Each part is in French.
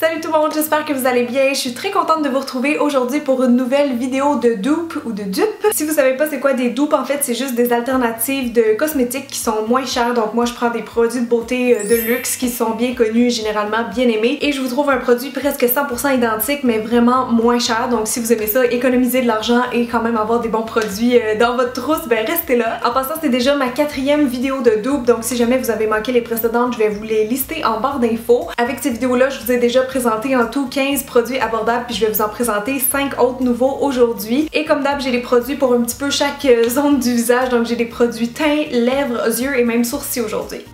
Salut tout le monde, j'espère que vous allez bien. Je suis très contente de vous retrouver aujourd'hui pour une nouvelle vidéo de dupe ou de dupe. Si vous savez pas c'est quoi des dupes, en fait c'est juste des alternatives de cosmétiques qui sont moins chères. Donc moi je prends des produits de beauté de luxe qui sont bien connus, généralement bien aimés. Et je vous trouve un produit presque 100% identique mais vraiment moins cher. Donc si vous aimez ça, économiser de l'argent et quand même avoir des bons produits dans votre trousse, ben restez là. En passant, c'est déjà ma 4e vidéo de dupe. Donc si jamais vous avez manqué les précédentes, je vais vous les lister en barre d'infos. Avec ces vidéos là, je vous ai déjà présenté en tout 15 produits abordables puis je vais vous en présenter 5 autres nouveaux aujourd'hui. Et comme d'hab, j'ai des produits pour un petit peu chaque zone du visage, donc j'ai des produits teint, lèvres, yeux et même sourcils aujourd'hui.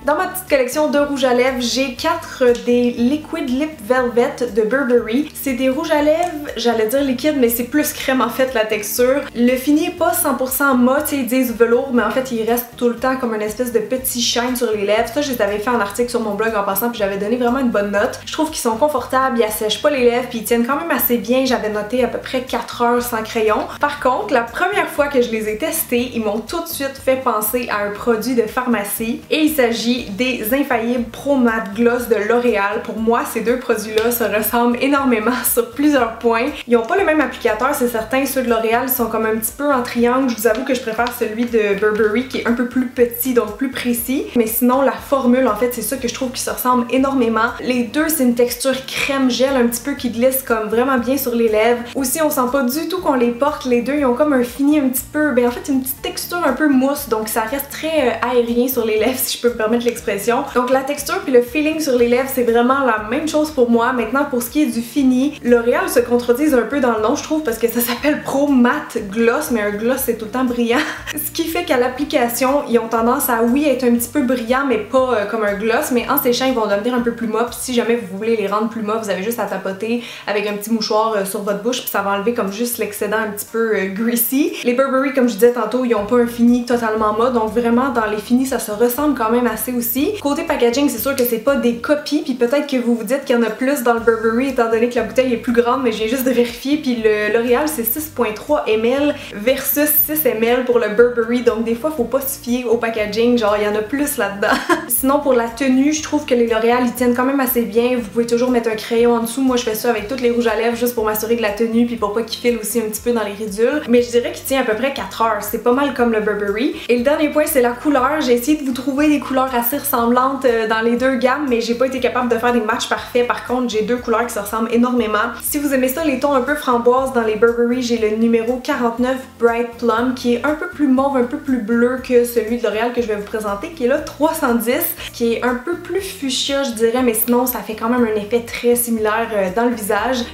Dans ma petite collection de rouges à lèvres, j'ai 4 des Liquid Lip Velvet de Burberry. C'est des rouges à lèvres, j'allais dire liquide, mais c'est plus crème en fait la texture. Le fini est pas 100% mat, ils disent velours, mais en fait il reste tout le temps comme une espèce de petit shine sur les lèvres. Ça, je les avais fait en article sur mon blog en passant, puis j'avais donné vraiment une bonne note. Je trouve qu'ils sont confortables, ils assèchent pas les lèvres, puis ils tiennent quand même assez bien. J'avais noté à peu près 4 heures sans crayon. Par contre, la première fois que je les ai testés, ils m'ont tout de suite fait penser à un produit de pharmacie. Et il s'agit des Infaillibles Pro Matte Gloss de L'Oréal. Pour moi, ces deux produits-là se ressemblent énormément sur plusieurs points. Ils n'ont pas le même applicateur, c'est certain. Ceux de L'Oréal sont comme un petit peu en triangle. Je vous avoue que je préfère celui de Burberry qui est un peu plus petit, donc plus précis. Mais sinon, la formule, en fait, c'est ça que je trouve qui se ressemble énormément. Les deux, c'est une texture crème-gel un petit peu qui glisse comme vraiment bien sur les lèvres. Aussi, on sent pas du tout qu'on les porte. Les deux, ils ont comme un fini un petit peu, ben en fait, une petite texture un peu mousse. Donc ça reste très aérien sur les lèvres, si je peux me permettre l'expression. Donc la texture puis le feeling sur les lèvres, c'est vraiment la même chose pour moi. Maintenant, pour ce qui est du fini, L'Oréal se contredisent un peu dans le nom, je trouve, parce que ça s'appelle Pro Matte Gloss, mais un gloss c'est tout le temps brillant. Ce qui fait qu'à l'application, ils ont tendance à, oui, être un petit peu brillants, mais pas comme un gloss, mais en séchant, ils vont devenir un peu plus mat. Puis si jamais vous voulez les rendre plus mat, vous avez juste à tapoter avec un petit mouchoir sur votre bouche, puis ça va enlever comme juste l'excédent un petit peu greasy. Les Burberry, comme je disais tantôt, ils ont pas un fini totalement mat, donc vraiment dans les finis, ça se ressemble quand même assez aussi. Côté packaging, c'est sûr que c'est pas des copies, puis peut-être que vous vous dites qu'il y en a plus dans le Burberry étant donné que la bouteille est plus grande, mais j'ai juste de vérifier, puis le L'Oréal c'est 6.3 ml versus 6 ml pour le Burberry, donc des fois faut pas se fier au packaging, genre il y en a plus là-dedans. Sinon pour la tenue, je trouve que les L'Oréal ils tiennent quand même assez bien, vous pouvez toujours mettre un crayon en dessous, moi je fais ça avec toutes les rouges à lèvres juste pour m'assurer de la tenue puis pour pas qu'il file aussi un petit peu dans les ridules, mais je dirais qu'il tient à peu près 4 heures, c'est pas mal comme le Burberry. Et le dernier point c'est la couleur, j'ai essayé de vous trouver des couleurs assez ressemblantes dans les deux gammes, mais j'ai pas été capable de faire des matchs parfaits. Par contre, j'ai deux couleurs qui se ressemblent énormément. Si vous aimez ça, les tons un peu framboise dans les Burberry, j'ai le numéro 49 Bright Plum qui est un peu plus mauve, un peu plus bleu que celui de L'Oréal que je vais vous présenter, qui est là 310, qui est un peu plus fuchsia je dirais, mais sinon ça fait quand même un effet très similaire dans le visage.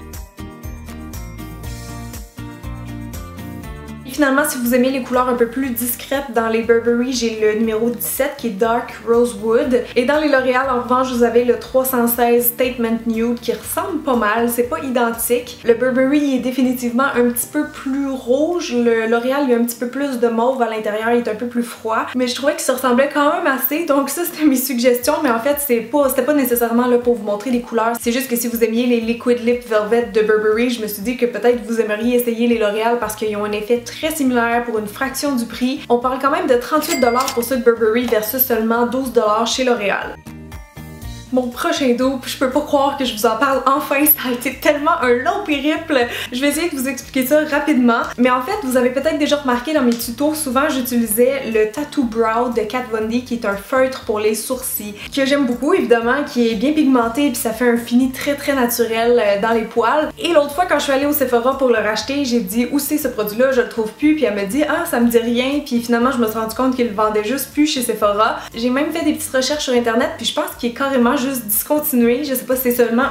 Finalement, si vous aimez les couleurs un peu plus discrètes dans les Burberry, j'ai le numéro 17 qui est Dark Rosewood. Et dans les L'Oréal, en revanche, vous avez le 316 Statement Nude qui ressemble pas mal, c'est pas identique. Le Burberry est définitivement un petit peu plus rouge, le L'Oréal il y a un petit peu plus de mauve à l'intérieur, il est un peu plus froid. Mais je trouvais qu'il se ressemblait quand même assez, donc ça c'était mes suggestions, mais en fait c'était pas nécessairement là pour vous montrer les couleurs. C'est juste que si vous aimiez les Liquid Lip Velvet de Burberry, je me suis dit que peut-être vous aimeriez essayer les L'Oréal parce qu'ils ont un effet très similaire pour une fraction du prix. On parle quand même de 38$ pour ceux de Burberry versus seulement 12$ chez L'Oréal. Mon prochain dupe, je peux pas croire que je vous en parle enfin, ça a été tellement un long périple. Je vais essayer de vous expliquer ça rapidement. Mais en fait, vous avez peut-être déjà remarqué dans mes tutos, souvent j'utilisais le Tattoo Brow de Kat Von D qui est un feutre pour les sourcils, que j'aime beaucoup évidemment, qui est bien pigmenté puis ça fait un fini très naturel dans les poils. Et l'autre fois quand je suis allée au Sephora pour le racheter, j'ai dit où c'est ce produit-là, je le trouve plus, puis elle me dit ah ça me dit rien, puis finalement je me suis rendu compte qu'il le vendait juste plus chez Sephora. J'ai même fait des petites recherches sur internet puis je pense qu'il est carrément juste discontinué, je sais pas si c'est seulement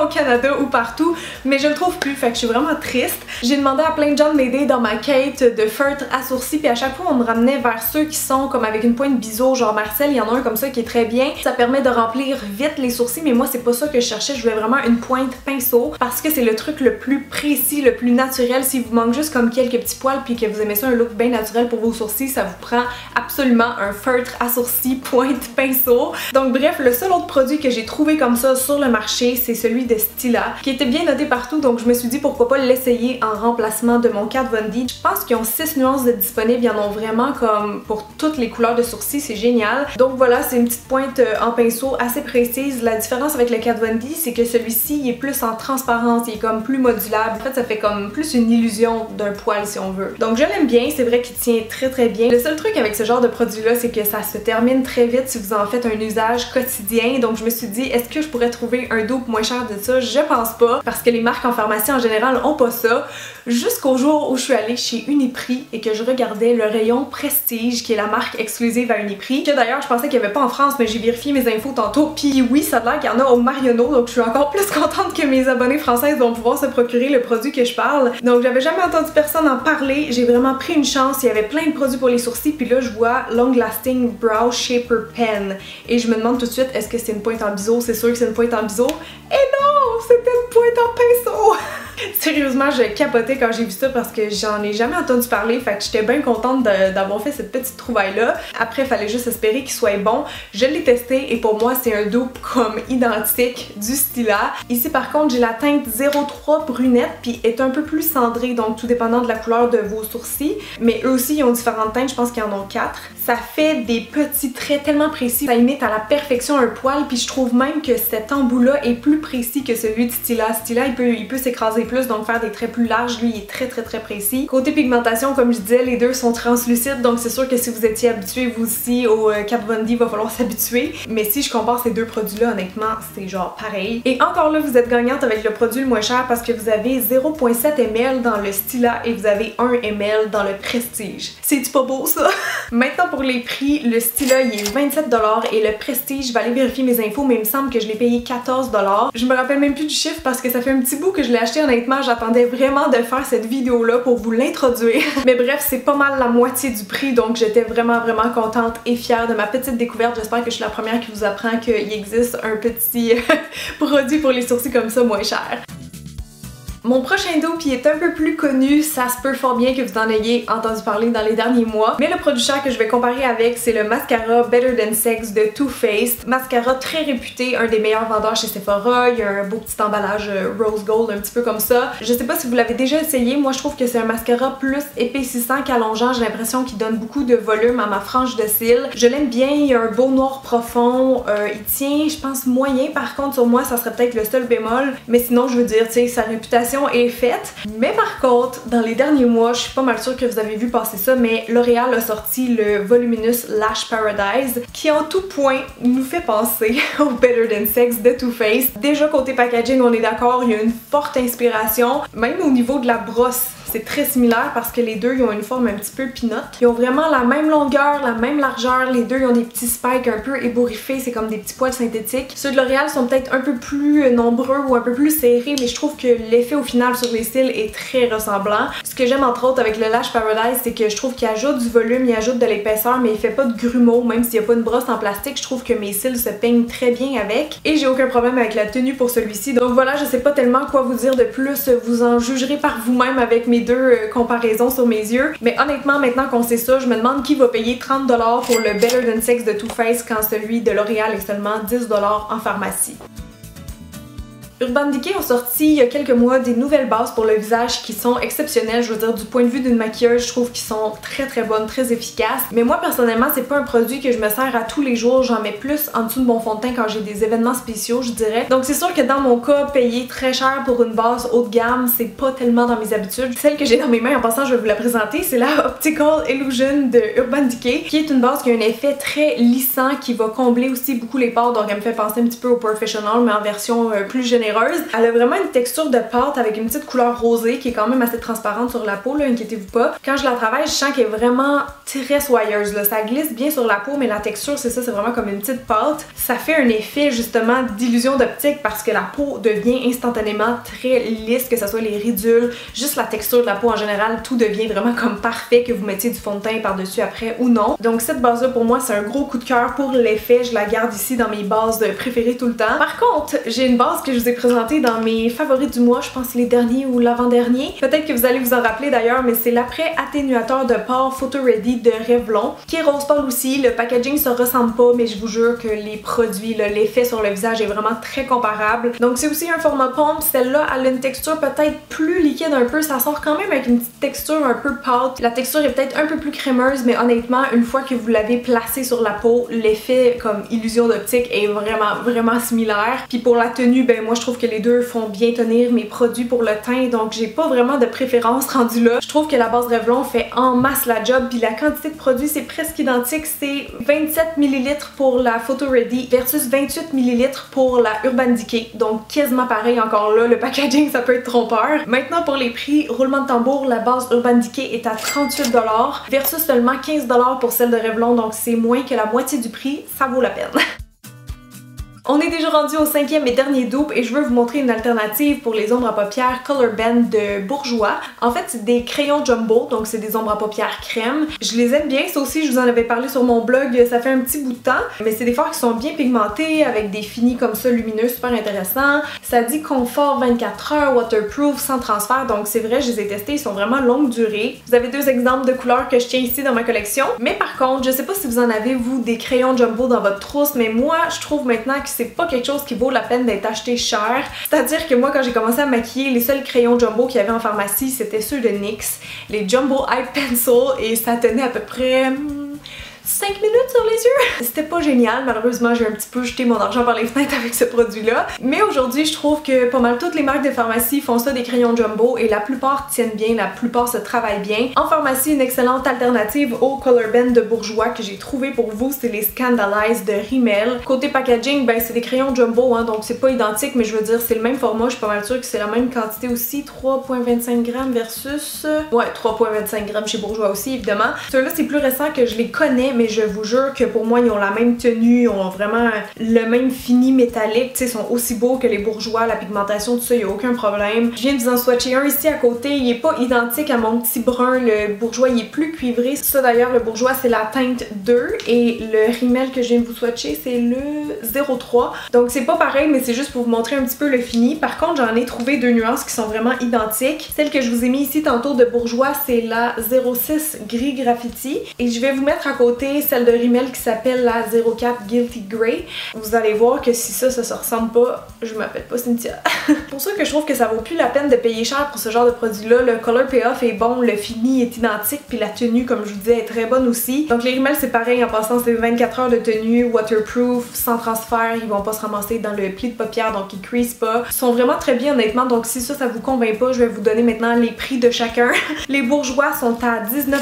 au Canada ou partout, mais je le trouve plus, fait que je suis vraiment triste. J'ai demandé à plein de gens de m'aider dans ma quête de feutre à sourcils, puis à chaque fois on me ramenait vers ceux qui sont comme avec une pointe biseau, genre Marcel, il y en a un comme ça qui est très bien. Ça permet de remplir vite les sourcils, mais moi c'est pas ça que je cherchais, je voulais vraiment une pointe pinceau, parce que c'est le truc le plus précis, le plus naturel. Si vous manque juste comme quelques petits poils puis que vous aimez ça un look bien naturel pour vos sourcils, ça vous prend absolument un feutre à sourcils pointe pinceau. Donc bref, le seul autre produit que j'ai trouvé comme ça sur le marché, c'est celui de Stila, qui était bien noté partout, donc je me suis dit pourquoi pas l'essayer en remplacement de mon Kat Von D. Je pense qu'ils ont 6 nuances de disponibles, ils en ont vraiment comme pour toutes les couleurs de sourcils, c'est génial. Donc voilà, c'est une petite pointe en pinceau assez précise. La différence avec le Kat Von D, c'est que celui-ci il est plus en transparence, il est comme plus modulable. En fait, ça fait comme plus une illusion d'un poil si on veut. Donc je l'aime bien, c'est vrai qu'il tient très bien. Le seul truc avec ce genre de produit-là, c'est que ça se termine très vite si vous en faites un usage quotidien. Donc je me suis dit, est-ce que je pourrais trouver un dupe moins cher de ça? Je pense pas, parce que les marques en pharmacie en général ont pas ça. Jusqu'au jour où je suis allée chez Uniprix et que je regardais le rayon Prestige, qui est la marque exclusive à Uniprix, que d'ailleurs je pensais qu'il y avait pas en France, mais j'ai vérifié mes infos tantôt, puis oui, ça a l'air qu'il y en a au Marionneau, donc je suis encore plus contente que mes abonnés françaises vont pouvoir se procurer le produit que je parle. Donc j'avais jamais entendu personne en parler, j'ai vraiment pris une chance, il y avait plein de produits pour les sourcils, puis là je vois Long Lasting Brow Shaper Pen, et je me demande tout de suite, est-ce que c'est une pointe en biseau? C'est sûr que c'est une pointe en biseau, et non, c'était une pointe en pinceau! Sérieusement, je capotais quand j'ai vu ça parce que j'en ai jamais entendu parler, fait que j'étais bien contente d'avoir fait cette petite trouvaille-là. Après, il fallait juste espérer qu'il soit bon. Je l'ai testé et pour moi, c'est un dupe comme identique du Stila. Ici, par contre, j'ai la teinte 03 brunette puis est un peu plus cendrée, donc tout dépendant de la couleur de vos sourcils. Mais eux aussi, ils ont différentes teintes, je pense qu'ils en ont 4. Ça fait des petits traits tellement précis, ça imite à la perfection un poil, puis je trouve même que cet embout-là est plus précis que celui de Stila. Stila, il peut s'écraser plus, donc faire des traits plus larges, lui il est très précis. Côté pigmentation, comme je disais, les deux sont translucides, donc c'est sûr que si vous étiez habitué vous aussi au Kat Von D, il va falloir s'habituer. Mais si je compare ces deux produits-là, honnêtement, c'est genre pareil. Et encore là, vous êtes gagnante avec le produit le moins cher parce que vous avez 0.7 ml dans le Stila et vous avez 1 ml dans le Prestige. C'est-tu pas beau ça? Maintenant pour les prix, le Stila il est 27$ et le Prestige, je vais aller vérifier mes infos, mais il me semble que je l'ai payé 14$. Je me rappelle même plus du chiffre parce que ça fait un petit bout que je l'ai acheté. Honnêtement, j'attendais vraiment de faire cette vidéo là pour vous l'introduire. Mais bref, c'est pas mal la moitié du prix, donc j'étais vraiment contente et fière de ma petite découverte. J'espère que je suis la première qui vous apprend qu'il existe un petit produit pour les sourcils comme ça moins cher. Mon prochain dupe est un peu plus connu, ça se peut fort bien que vous en ayez entendu parler dans les derniers mois, mais le produit cher que je vais comparer avec, c'est le mascara Better Than Sex de Too Faced. Mascara très réputé, un des meilleurs vendeurs chez Sephora, il y a un beau petit emballage rose gold un petit peu comme ça. Je sais pas si vous l'avez déjà essayé, moi je trouve que c'est un mascara plus épaississant qu'allongeant, j'ai l'impression qu'il donne beaucoup de volume à ma frange de cils. Je l'aime bien, il y a un beau noir profond, il tient je pense moyen, par contre sur moi ça serait peut-être le seul bémol, mais sinon je veux dire, tu sais, sa réputation est faite. Mais par contre, dans les derniers mois, je suis pas mal sûre que vous avez vu passer ça, mais L'Oréal a sorti le Voluminous Lash Paradise qui en tout point nous fait penser au Better Than Sex de Too Faced. Déjà côté packaging, on est d'accord, il y a une forte inspiration, même au niveau de la brosse. C'est très similaire parce que les deux ils ont une forme un petit peu peanut. Ils ont vraiment la même longueur, la même largeur. Les deux ils ont des petits spikes un peu ébouriffés, c'est comme des petits poils synthétiques. Ceux de L'Oréal sont peut-être un peu plus nombreux ou un peu plus serrés, mais je trouve que l'effet au final sur les cils est très ressemblant. Ce que j'aime entre autres avec le Lash Paradise, c'est que je trouve qu'il ajoute du volume, il ajoute de l'épaisseur, mais il fait pas de grumeaux, même s'il n'y a pas une brosse en plastique. Je trouve que mes cils se peignent très bien avec. Et j'ai aucun problème avec la tenue pour celui-ci. Donc voilà, je sais pas tellement quoi vous dire de plus. Vous en jugerez par vous-même avec mes deux comparaisons sur mes yeux. Mais honnêtement, maintenant qu'on sait ça, je me demande qui va payer 30$ pour le Better Than Sex de Too Faced quand celui de L'Oréal est seulement 10$ en pharmacie. Urban Decay ont sorti il y a quelques mois des nouvelles bases pour le visage qui sont exceptionnelles. Je veux dire, du point de vue d'une maquilleuse, je trouve qu'ils sont très bonnes, très efficaces. Mais moi personnellement, c'est pas un produit que je me sers à tous les jours. J'en mets plus en dessous de mon fond de teint quand j'ai des événements spéciaux, je dirais. Donc c'est sûr que dans mon cas, payer très cher pour une base haut de gamme, c'est pas tellement dans mes habitudes. Celle que j'ai dans mes mains, en passant, je vais vous la présenter, c'est la Optical Illusion de Urban Decay, qui est une base qui a un effet très lissant, qui va combler aussi beaucoup les pores. Donc elle me fait penser un petit peu au Professional, mais en version plus généreuse. Elle a vraiment une texture de pâte avec une petite couleur rosée qui est quand même assez transparente sur la peau, là, inquiétez-vous pas. Quand je la travaille, je sens qu'elle est vraiment très soyeuse, là. Ça glisse bien sur la peau, mais la texture, c'est ça, c'est vraiment comme une petite pâte. Ça fait un effet justement d'illusion d'optique parce que la peau devient instantanément très lisse, que ce soit les ridules, juste la texture de la peau en général, tout devient vraiment comme parfait, que vous mettiez du fond de teint par-dessus après ou non. Donc cette base-là, pour moi, c'est un gros coup de cœur pour l'effet. Je la garde ici dans mes bases préférées tout le temps. Par contre, j'ai une base que je vous ai présenté dans mes favoris du mois, je pense les derniers ou l'avant-dernier. Peut-être que vous allez vous en rappeler d'ailleurs, mais c'est l'après atténuateur de pores Photo Ready de Revlon, qui est rose pâle aussi. Le packaging se ressemble pas, mais je vous jure que les produits, l'effet sur le visage est vraiment très comparable. Donc c'est aussi un format pompe. Celle-là, elle a une texture peut-être plus liquide un peu. Ça sort quand même avec une petite texture un peu pâte. La texture est peut-être un peu plus crémeuse, mais honnêtement, une fois que vous l'avez placée sur la peau, l'effet comme illusion d'optique est vraiment similaire. Puis pour la tenue, ben moi je trouve que les deux font bien tenir mes produits pour le teint, donc j'ai pas vraiment de préférence rendue là. Je trouve que la base Revlon fait en masse la job, puis la quantité de produits c'est presque identique. C'est 27 ml pour la Photo Ready versus 28 ml pour la Urban Decay, donc quasiment pareil. Encore là, le packaging ça peut être trompeur. Maintenant pour les prix, roulement de tambour, la base Urban Decay est à 38$ versus seulement 15$ pour celle de Revlon, donc c'est moins que la moitié du prix, ça vaut la peine. On est déjà rendu au 5e et dernier dupe et je veux vous montrer une alternative pour les ombres à paupières Color Band de Bourjois. En fait, c'est des crayons jumbo, donc c'est des ombres à paupières crème. Je les aime bien, ça aussi je vous en avais parlé sur mon blog, ça fait un petit bout de temps, mais c'est des fards qui sont bien pigmentés avec des finis comme ça lumineux, super intéressant. Ça dit confort 24 heures, waterproof, sans transfert, donc c'est vrai, je les ai testés, ils sont vraiment longue durée. Vous avez deux exemples de couleurs que je tiens ici dans ma collection, mais par contre, je sais pas si vous en avez vous des crayons jumbo dans votre trousse, mais moi je trouve maintenant que c'est pas quelque chose qui vaut la peine d'être acheté cher. C'est-à-dire que moi quand j'ai commencé à maquiller, les seuls crayons jumbo qu'il y avait en pharmacie c'était ceux de NYX, les Jumbo Eye Pencil, et ça tenait à peu près 5 minutes sur les yeux. C'était pas génial, malheureusement j'ai un petit peu jeté mon argent par les fenêtres avec ce produit-là. Mais aujourd'hui je trouve que pas mal toutes les marques de pharmacie font ça des crayons jumbo et la plupart tiennent bien, la plupart se travaillent bien. En pharmacie, une excellente alternative au Color Band de Bourjois que j'ai trouvé pour vous, c'est les Scandalize de Rimmel. Côté packaging, ben c'est des crayons jumbo, hein, donc c'est pas identique, mais je veux dire c'est le même format, je suis pas mal sûre que c'est la même quantité aussi, 3,25 g versus... ouais, 3,25 g chez Bourjois aussi évidemment. Ceux-là c'est plus récent que je les connais, mais je vous jure que pour moi ils ont la même tenue, ils ont vraiment le même fini métallique, tu sais, ils sont aussi beaux que les Bourjois, la pigmentation, tout ça, il n'y a aucun problème. Je viens de vous en swatcher un ici à côté, il est pas identique à mon petit brun, le Bourjois il est plus cuivré. Ça d'ailleurs, le Bourjois c'est la teinte 2 et le Rimmel que je viens de vous swatcher c'est le 03. Donc c'est pas pareil, mais c'est juste pour vous montrer un petit peu le fini. Par contre, j'en ai trouvé deux nuances qui sont vraiment identiques. Celle que je vous ai mis ici tantôt de Bourjois, c'est la 06 Gris Graffiti et je vais vous mettre à côté celle de Rimmel qui s'appelle la 04 Guilty Grey. Vous allez voir que si ça se ressemble pas, je m'appelle pas Cynthia. Pour ça que je trouve que ça vaut plus la peine de payer cher pour ce genre de produit-là. Le color payoff est bon, le fini est identique, puis la tenue, comme je vous disais, est très bonne aussi. Donc les Rimmel c'est pareil, en passant c'est 24 heures de tenue, waterproof, sans transfert, ils vont pas se ramasser dans le pli de paupière, donc ils crease pas. Ils sont vraiment très bien honnêtement, donc si ça vous convainc pas, je vais vous donner maintenant les prix de chacun. Les Bourjois sont à 19$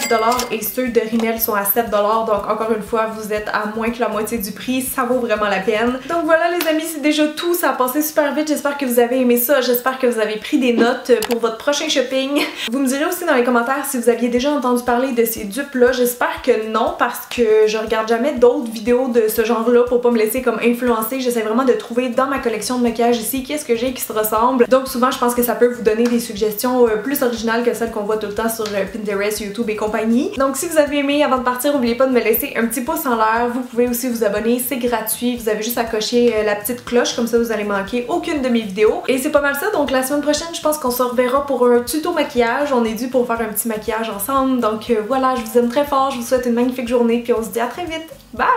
et ceux de Rimmel sont à 7$, donc encore une fois, vous êtes à moins que la moitié du prix, ça vaut vraiment la peine. Donc voilà les amis, c'est déjà tout, ça a passé super vite, j'espère que vous avez aimé ça, j'espère que vous avez pris des notes pour votre prochain shopping. Vous me direz aussi dans les commentaires si vous aviez déjà entendu parler de ces dupes là, j'espère que non parce que je regarde jamais d'autres vidéos de ce genre là pour pas me laisser comme influencer, j'essaie vraiment de trouver dans ma collection de maquillage ici qu'est-ce que j'ai qui se ressemble. Donc souvent je pense que ça peut vous donner des suggestions plus originales que celles qu'on voit tout le temps sur Pinterest, YouTube et compagnie. Donc si vous avez aimé, avant de partir, n'oubliez pas de me laisser un petit pouce en l'air, vous pouvez aussi vous abonner, c'est gratuit, vous avez juste à cocher la petite cloche, comme ça vous allez manquer aucune de mes vidéos. Et c'est pas mal ça, donc la semaine prochaine je pense qu'on se reverra pour un tuto maquillage, on est dû pour faire un petit maquillage ensemble, donc voilà, je vous aime très fort, je vous souhaite une magnifique journée, puis on se dit à très vite, bye!